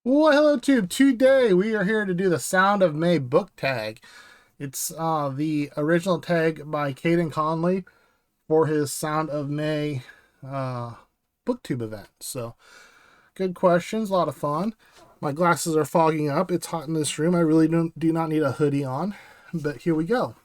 Well, hello Tube. Today we are here to do the Sound of May book tag. It's the original tag by Caden Conley for his Sound of May uh, BookTube event. So, good questions, a lot of fun. My glasses are fogging up. It's hot in this room. I really do not need a hoodie on, but here we go.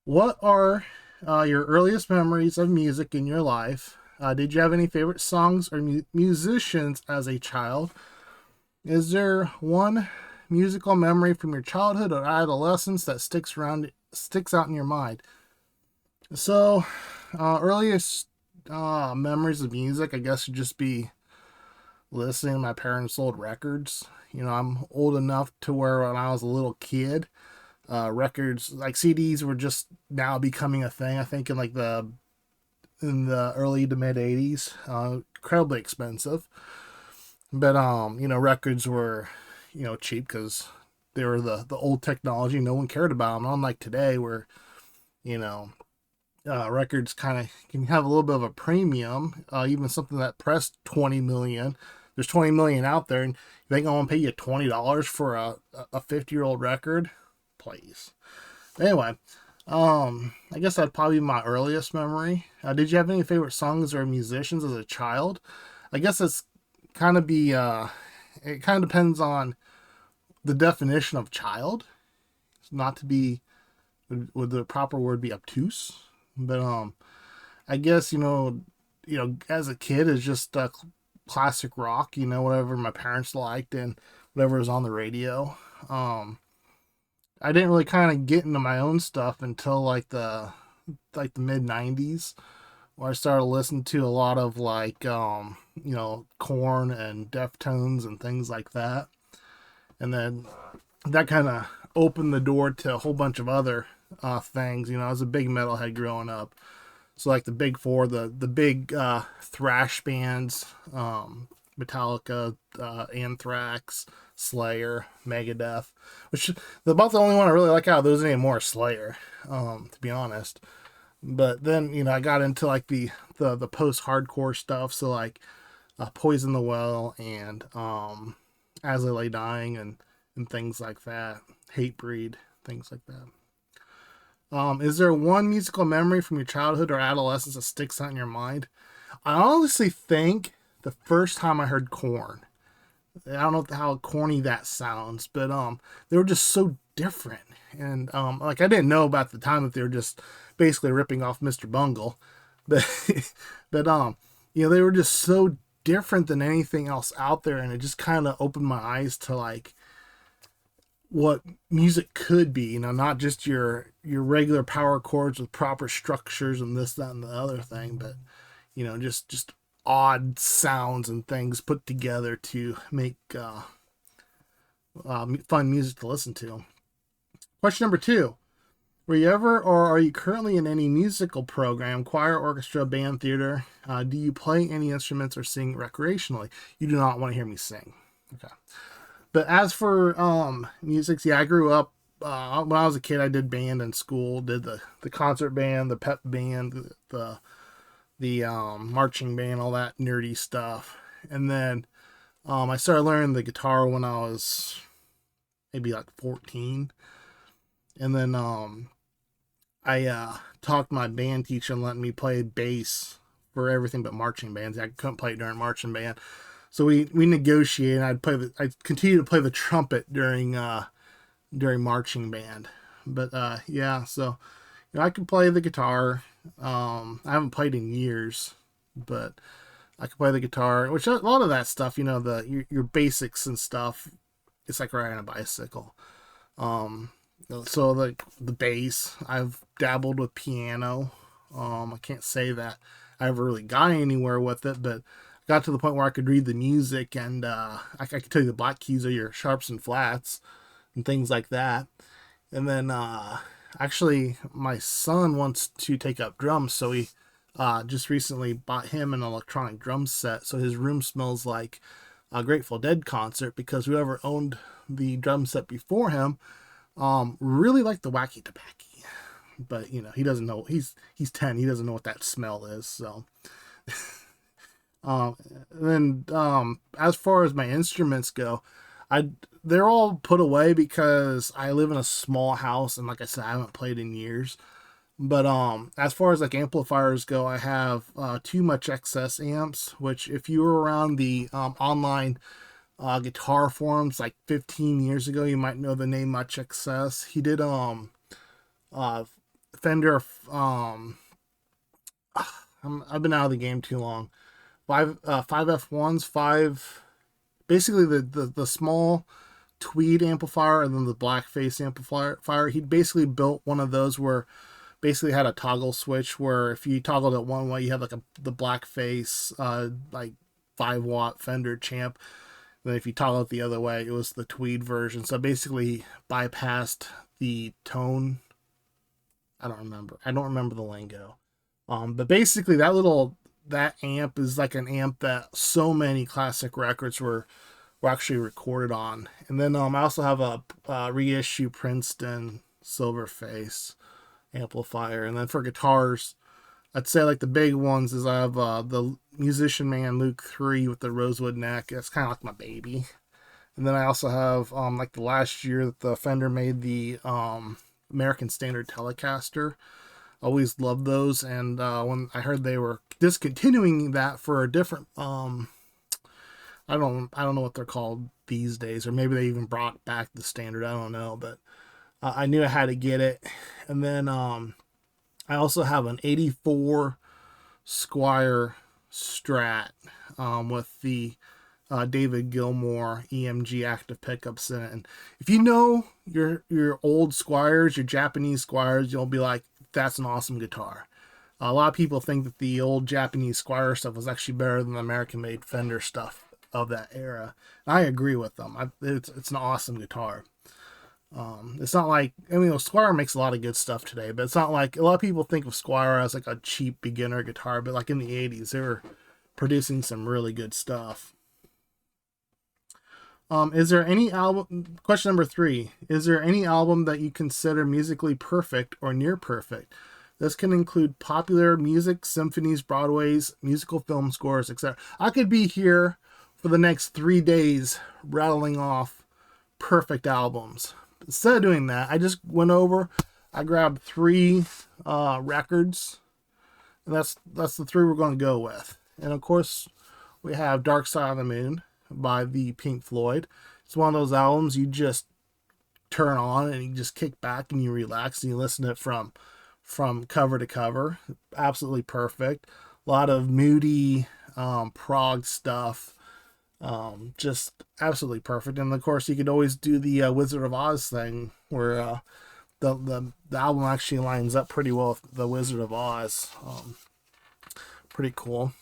What are your earliest memories of music in your life? Did you have any favorite songs or musicians as a child? Is there one musical memory from your childhood or adolescence that sticks out in your mind? So, earliest memories of music, I guess, would just be listening to my parents' old records. I'm old enough to where when I was a little kid, records like CDs were just now becoming a thing. I think in the early to mid '80s, incredibly expensive. But records were, cheap because they were the old technology. No one cared about them. Unlike today, where you know records kind of can have a little bit of a premium. Even something that pressed 20 million. There's 20 million out there, and you think I want to pay you $20 for a 50-year-old record? Please. Anyway, I guess that'd probably be my earliest memory. Did you have any favorite songs or musicians as a child? I guess it's kind of be it kind of depends on the definition of child. It's not to be would the proper word be obtuse, but I guess as a kid it's just classic rock. Whatever my parents liked and whatever was on the radio. I didn't really kind of get into my own stuff until like the mid '90s, where I started listening to a lot of Corn and Deftones and things like that. And then that kind of opened the door to a whole bunch of other things. I was a big metalhead growing up. So like the big four, the big thrash bands, Metallica, Anthrax, Slayer, Megadeth, which about the only one I really like out of those anymore is Slayer, to be honest. But then I got into like the post hardcore stuff, so like Poison the Well and As I Lay Dying and things like that, Hatebreed, things like that. Is there one musical memory from your childhood or adolescence that sticks out in your mind? I honestly think the first time I heard Corn. I don't know how corny that sounds, but they were just so different. And like I didn't know about the time that they were just basically ripping off Mr. Bungle. But but they were just so different than anything else out there, and it just kind of opened my eyes to like what music could be, not just your regular power chords with proper structures and this, that, and the other thing, but just odd sounds and things put together to make fun music to listen to. Question number 2. Were you ever or are you currently in any musical program, choir, orchestra, band, theater? Do you play any instruments or sing recreationally? You do not want to hear me sing. Okay. But as for music, yeah, I grew up when I was a kid. I did band in school. Did the concert band, the pep band, the marching band, all that nerdy stuff. And then I started learning the guitar when I was maybe like 14. And then I talked my band teacher and let me play bass for everything but marching bands. I couldn't play it during marching band. So we negotiated. I'd continue to play the trumpet during marching band. But yeah, so I could play the guitar. I haven't played in years, but I could play the guitar. Which a lot of that stuff, your basics and stuff, it's like riding a bicycle. So the bass, I've dabbled with piano. I can't say that I ever really got anywhere with it, but got to the point where I could read the music and I could tell you the black keys are your sharps and flats and things like that. And then actually, my son wants to take up drums, so he just recently bought him an electronic drum set, so his room smells like a Grateful Dead concert because whoever owned the drum set before him really liked the Wacky Tobacco. But he doesn't know. He's 10. He doesn't know what that smell is. So Um, and then as far as my instruments go, I they're all put away because I live in a small house, and like I said, I haven't played in years. But as far as like amplifiers go, I have two much excess amps, which if you were around the online guitar forums like 15 years ago, you might know the name Much Excess. He did uh Fender I've been out of the game too long. Five F1s, five basically the small tweed amplifier and then the blackface amplifier. He basically built one of those where basically had a toggle switch where if you toggled it one way, you had like the blackface like 5 watt Fender champ. Then if you toggle it the other way, it was the tweed version. So basically bypassed the tone. I don't remember the lingo. But basically that amp is like an amp that so many classic records were actually recorded on. And then I also have a reissue Princeton Silverface amplifier. And then for guitars, I'd say like the big ones is I have the Musician Man Luke 3 with the rosewood neck. That's kind of like my baby. And then I also have like the last year that the Fender made the American Standard Telecaster. Always loved those, and when I heard they were discontinuing that for a different I don't know what they're called these days, or maybe they even brought back the Standard. I don't know, but I knew I had to get it. And then I also have an '84 Squire Strat with the David Gilmour EMG active pickups in it. And if you know your old Squires, your Japanese Squires, you'll be like, that's an awesome guitar. A lot of people think that the old Japanese Squire stuff was actually better than the American-made Fender stuff of that era. And I agree with them. It's an awesome guitar. It's not like, I mean, Squire makes a lot of good stuff today, but it's not like a lot of people think of Squire as like a cheap beginner guitar, but like in the 80s, they were producing some really good stuff. Is there any album? Question number 3: Is there any album that you consider musically perfect or near perfect? This can include popular music, symphonies, Broadways, musical film scores, etc. I could be here for the next 3 days rattling off perfect albums. Instead of doing that, I just went over. I grabbed 3 records, and that's the 3 we're going to go with. And of course, we have Dark Side of the Moon by the Pink Floyd. It's one of those albums you just turn on and you just kick back and you relax and you listen to it from cover to cover. Absolutely perfect. A lot of moody prog stuff. Just absolutely perfect. And of course, you could always do the Wizard of Oz thing where the album actually lines up pretty well with the Wizard of Oz. Pretty cool.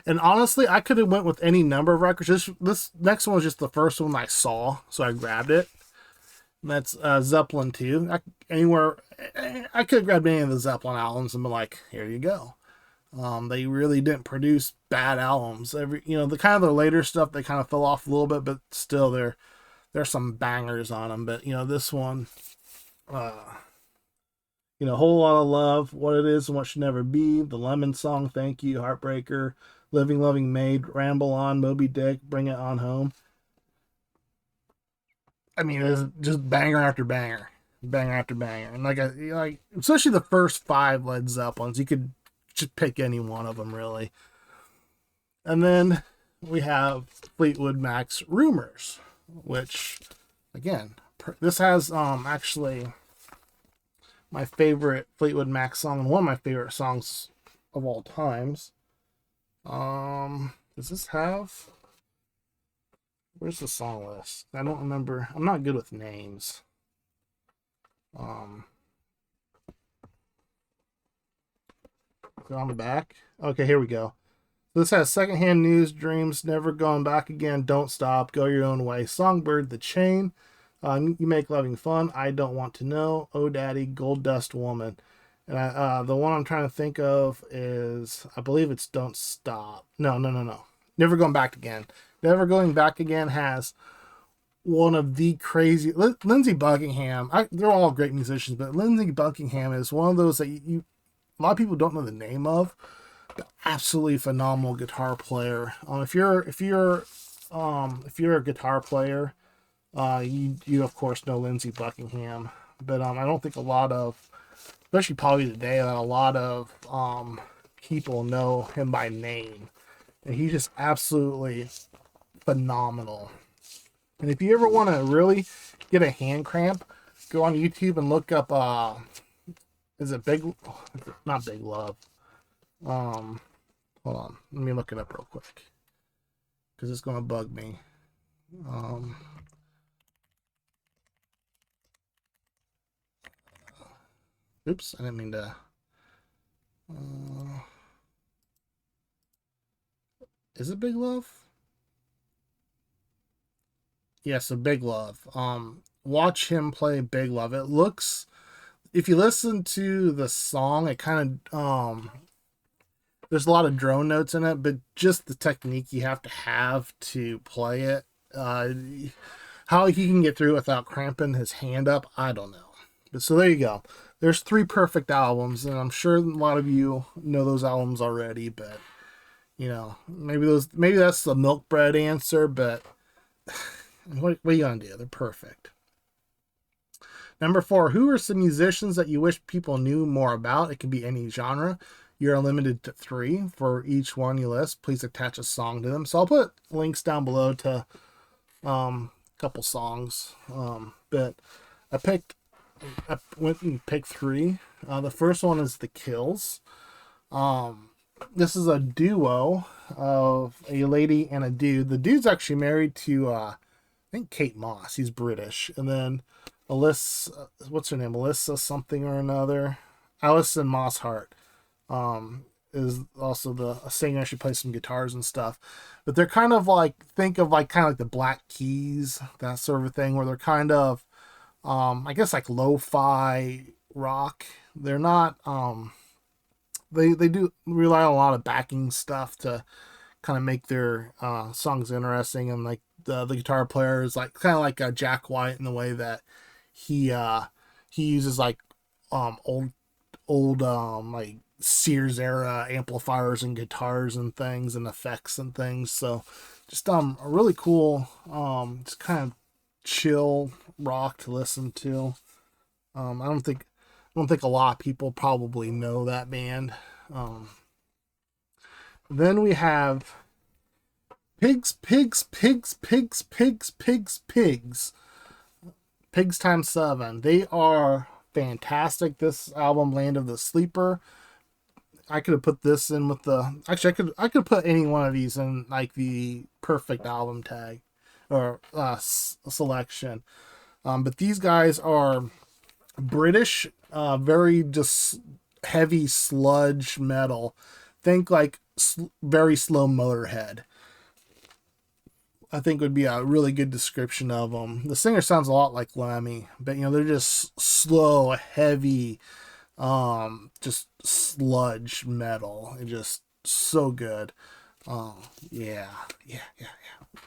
And honestly, I could have went with any number of records. This next one was just the first one I saw, so I grabbed it. And that's Zeppelin 2. I could have grabbed any of the Zeppelin albums and been like, here you go. They really didn't produce bad albums. The kind of their later stuff, they kind of fell off a little bit, but still there's some bangers on them. But this one, Whole Lot of Love, What It Is and What Should Never Be, The Lemon Song, Thank You, Heartbreaker, Living Loving Maid, Ramble On, Moby Dick, Bring It On Home. I mean, it's just banger after banger, banger after banger, and like especially the first 5 Led Zeppelins, you could just pick any one of them really. And then we have Fleetwood Mac's Rumors, which again, this has actually my favorite Fleetwood Mac song and one of my favorite songs of all times. Does this have? Where's the song list? I don't remember. I'm not good with names. On the back. Okay, here we go. This has Secondhand News, Dreams, Never Going Back Again, Don't Stop, Go Your Own Way, Songbird, The Chain, You Make Loving Fun, I Don't Want to Know, Oh Daddy, Gold Dust Woman. And the one I'm trying to think of is, I believe it's Don't Stop. No. Never Going Back Again. Never Going Back Again has one of the crazy... Lindsey Buckingham, they're all great musicians, but Lindsey Buckingham is one of those that a lot of people don't know the name of, absolutely phenomenal guitar player. If you're a guitar player, you of course know Lindsey Buckingham, but I don't think a lot of, especially probably today, that a lot of people know him by name, and he's just absolutely phenomenal. And if you ever want to really get a hand cramp, go on YouTube and look up is it Big, not Big Love, hold on, let me look it up real quick because it's going to bug me. Oops, I didn't mean to. Is it Big Love? Yeah, so Big Love. Watch him play Big Love. It looks, if you listen to the song, it kind of there's a lot of drone notes in it, but just the technique you have to play it. How he can get through without cramping his hand up, I don't know. But so there you go. There's 3 perfect albums, and I'm sure a lot of you know those albums already, but maybe that's the milk bread answer, but what are you gonna do? They're perfect. Number 4, who are some musicians that you wish people knew more about? It can be any genre. You're limited to 3 for each one you list. Please attach a song to them. So I'll put links down below to a couple songs. But I went and picked 3. The first one is The Kills. This is a duo of a lady and a dude. The dude's actually married to I think Kate Moss. He's British. And then Alyssa, what's her name? Alyssa something or another. Alison Mosshart is also a singer. She plays some guitars and stuff. But they're kind of like, think of like kind of like the Black Keys, that sort of thing, where they're kind of I guess like lo-fi rock. They're not they do rely on a lot of backing stuff to kind of make their songs interesting, and like the guitar player is like kind of like a Jack White in the way that he uses like old like Sears era amplifiers and guitars and things and effects and things. So just a really cool just kind of chill rock to listen to. I don't think a lot of people probably know that band. Then we have Pigs times 7. They are fantastic. This album, Land of the Sleeper, I could have put this in with the, actually I could put any one of these in like the perfect album tag or selection. But these guys are British, very just heavy sludge metal. Think like very slow Motorhead, I think would be a really good description of them. The singer sounds a lot like Lemmy, but they're just slow, heavy, just sludge metal, and just so good. Yeah.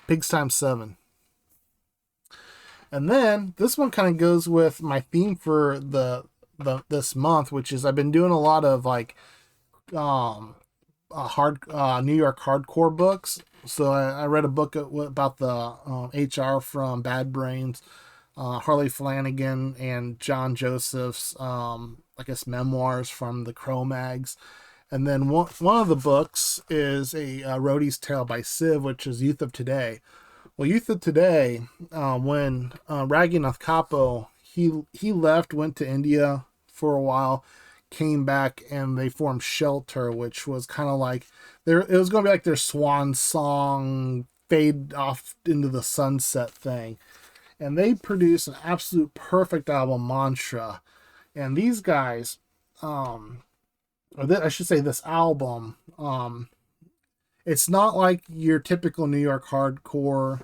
Pigs times 7. And then this one kind of goes with my theme for this month, which is I've been doing a lot of like New York hardcore books. So I read a book about the HR from Bad Brains, Harley Flanagan and John Joseph's I guess memoirs from the Cro-Mags. And then one of the books is a Roadie's Tale by Civ, which is Youth of Today. Well, Youth of Today, when Raghunath Kapo, he left, went to India for a while, came back, and they formed Shelter, which was kind of like it was going to be like their swan song, fade off into the sunset thing. And they produced an absolute perfect album, Mantra. And these guys, I should say this album, it's not like your typical New York hardcore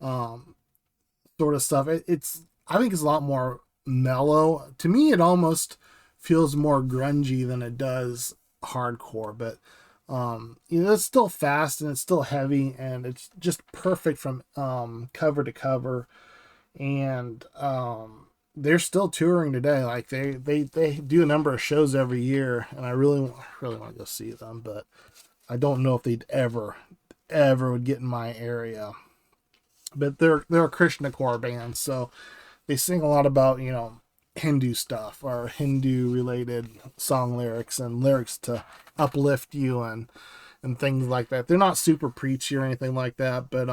sort of stuff. I think it's a lot more mellow. To me, it almost feels more grungy than it does hardcore, but it's still fast and it's still heavy, and it's just perfect from cover to cover. And they're still touring today. Like they do a number of shows every year, and I really want to go see them, but I don't know if they'd ever would get in my area. But they're a Krishna band, so they sing a lot about, Hindu stuff or Hindu related song lyrics and lyrics to uplift you and things like that. They're not super preachy or anything like that, but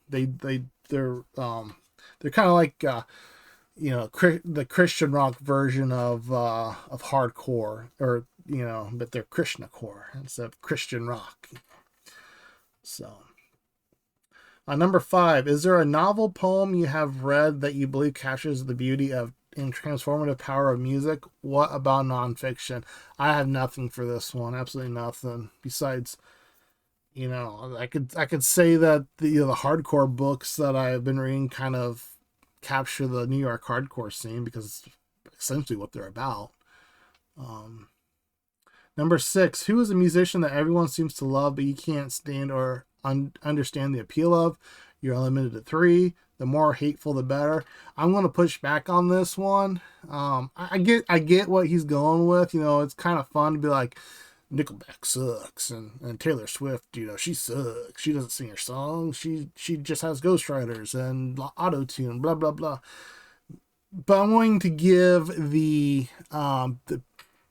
they're kind of like the Christian rock version of hardcore, or but they're Krishna core instead of Christian rock. So, number 5, is there a novel poem you have read that you believe captures the beauty of and transformative power of music? What about nonfiction? I have nothing for this one. Absolutely nothing. Besides, I could say that the hardcore books that I've been reading kind of capture the New York hardcore scene, because it's essentially what they're about. Number 6, who is a musician that everyone seems to love but you can't stand or understand the appeal of? You're limited to 3. The more hateful, the better. I'm going to push back on this one. I get what he's going with. It's kind of fun to be like, Nickelback sucks, and Taylor Swift, she sucks. She doesn't sing her songs. She just has ghostwriters and auto-tune, blah, blah, blah. But I'm going to give the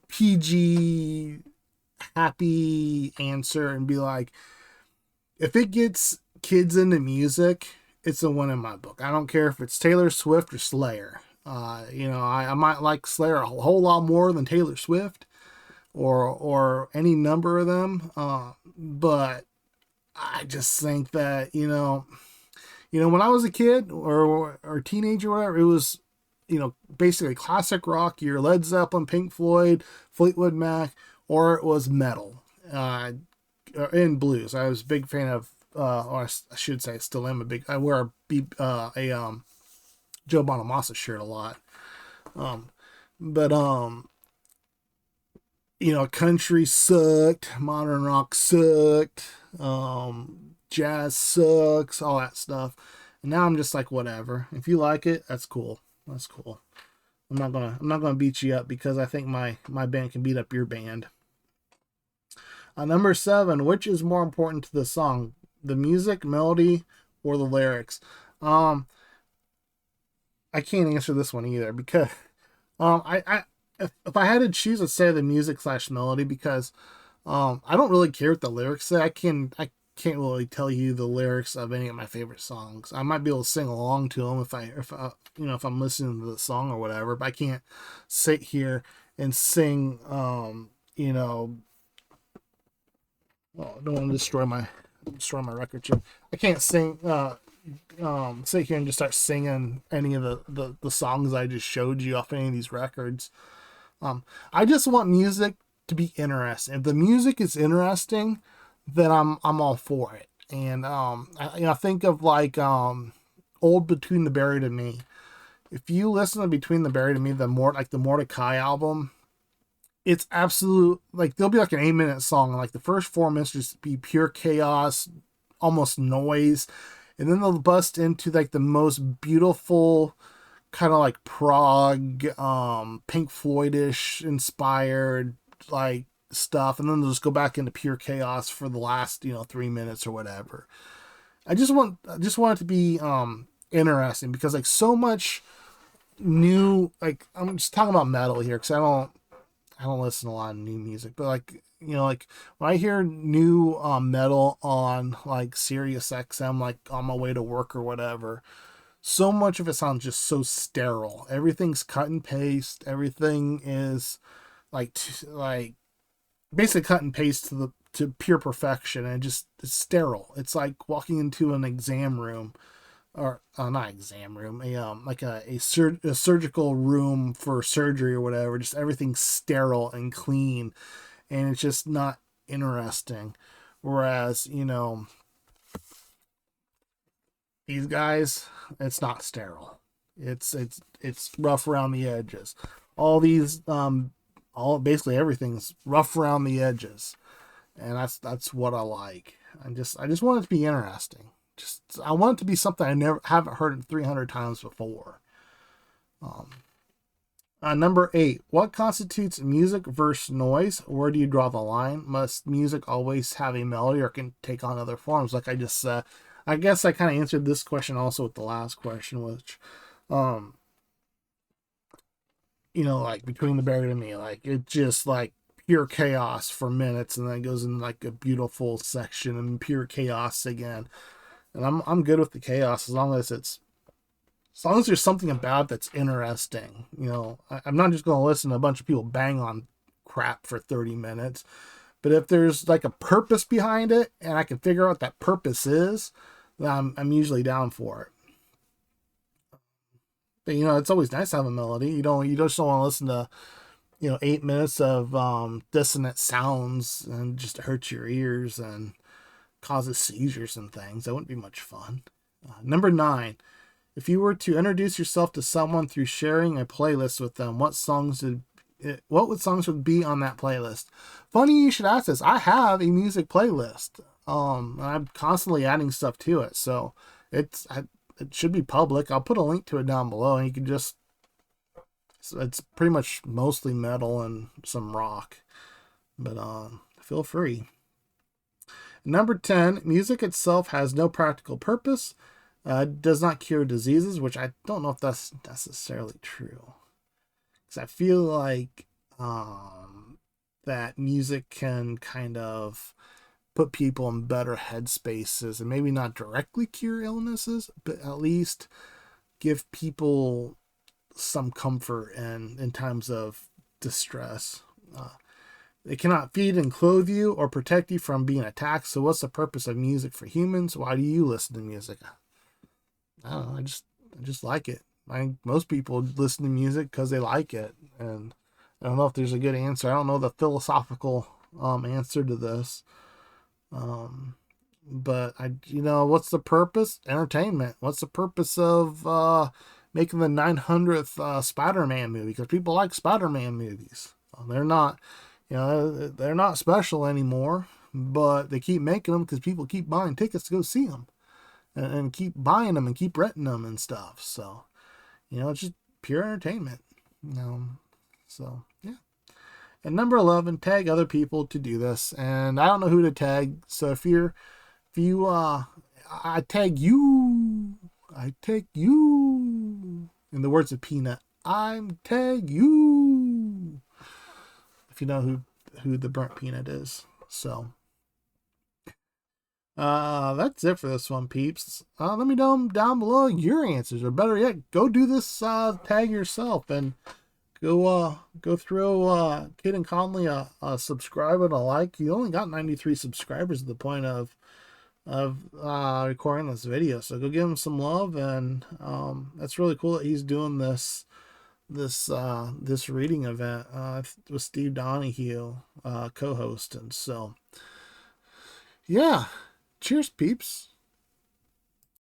PG happy answer and be like, if it gets kids into music, it's a win in my book. I don't care if it's Taylor Swift or Slayer. I might like Slayer a whole lot more than Taylor Swift, or any number of them. But I just think that when I was a kid or teenager, or whatever, it was basically classic rock, your Led Zeppelin, Pink Floyd, Fleetwood Mac, or it was metal. In blues, I was a big fan of. Or I should say, still am I wear a Joe Bonamassa shirt a lot. But country sucked, modern rock sucked, jazz sucks, all that stuff. And now I'm just like, whatever. If you like it, that's cool. That's cool. I'm not gonna beat you up because I think my band can beat up your band. Number 7, which is more important to the song? The music, melody, or the lyrics? I can't answer this one either, because if I had to choose, I'd say the music / melody, because I don't really care what the lyrics say. I can't really tell you the lyrics of any of my favorite songs. I might be able to sing along to them if I'm listening to the song or whatever, but I can't sit here and sing. Well, I don't want to destroy my record here. I can't sing sit here and just start singing any of the songs I just showed you off any of these records. I just want music to be interesting. If the music is interesting, then I'm all for it. And I think of like old Between the Buried and Me. If you listen to Between the Buried and Me, the Mordecai album, it's absolute, like, there'll be like an 8-minute song, and like the first 4 minutes just be pure chaos, almost noise, and then they'll bust into like the most beautiful kind of like prog, Pink Floydish inspired like stuff, and then they'll just go back into pure chaos for the last 3 minutes or whatever. I just want it to be interesting, because like so much new, like, I'm just talking about metal here because I don't listen to a lot of new music, but like like when I hear new metal on like Sirius XM, like on my way to work or whatever, so much of it sounds just so sterile. Everything's cut and paste. Everything is like basically cut and paste to pure perfection, and it's sterile. It's like walking into an exam room, or not exam room, a surgical room for surgery or whatever. Just everything's sterile and clean, and it's just not interesting. Whereas these guys, it's not sterile. It's rough around the edges. All these all basically everything's rough around the edges, and that's what I like. I just want it to be interesting. I want it to be something I haven't heard 300 times before. Number 8. What constitutes music versus noise? Where do you draw the line? Must music always have a melody or can take on other forms? Like I just said, I guess I kind of answered this question also with the last question, which, um, like Between the Buried and Me, like it just like pure chaos for minutes, and then it goes in like a beautiful section and pure chaos again. And I'm good with the chaos as long as there's something about it that's interesting. I'm not just going to listen to a bunch of people bang on crap for 30 minutes. But if there's like a purpose behind it and I can figure out what that purpose is, then I'm usually down for it. But it's always nice to have a melody. You just don't want to listen to 8 minutes of dissonant sounds and just hurt your ears and causes seizures and things. That wouldn't be much fun. Number 9. If you were to introduce yourself to someone through sharing a playlist with them, what songs would be on that playlist? Funny you should ask this. I have a music playlist. I'm constantly adding stuff to it, so it should be public. I'll put a link to it down below, and you can just. It's pretty much mostly metal and some rock, but feel free. Number 10. Music itself has no practical purpose. Does not cure diseases, which I don't know if that's necessarily true. Because I feel like that music can kind of put people in better headspaces and maybe not directly cure illnesses, but at least give people some comfort in times of distress. It cannot feed and clothe you or protect you from being attacked. So what's the purpose of music for humans? Why do you listen to music? I don't know. I just like it. I think most people listen to music because they like it, and I don't know if there's a good answer. I don't know the philosophical answer to this. But what's the purpose? Entertainment. What's the purpose of making the 900th Spider-Man movie? Because people like Spider-Man movies. They're not, they're not special anymore, but they keep making them because people keep buying tickets to go see them. And keep buying them and keep renting them and stuff. So, it's just pure entertainment. So, yeah. And number 11, tag other people to do this. And I don't know who to tag. So I tag you. I take you. In the words of Peanut, I'm tag you. If you know who the burnt peanut is. So. That's it for this one, peeps. Let me know down below your answers, or better yet, go do this tag yourself and go throw Kid and Conley a subscribe and a like. You only got 93 subscribers at the point of recording this video, so go give him some love. And that's really cool that he's doing this reading event with Steve Donahue co-hosting. So yeah. Cheers, peeps.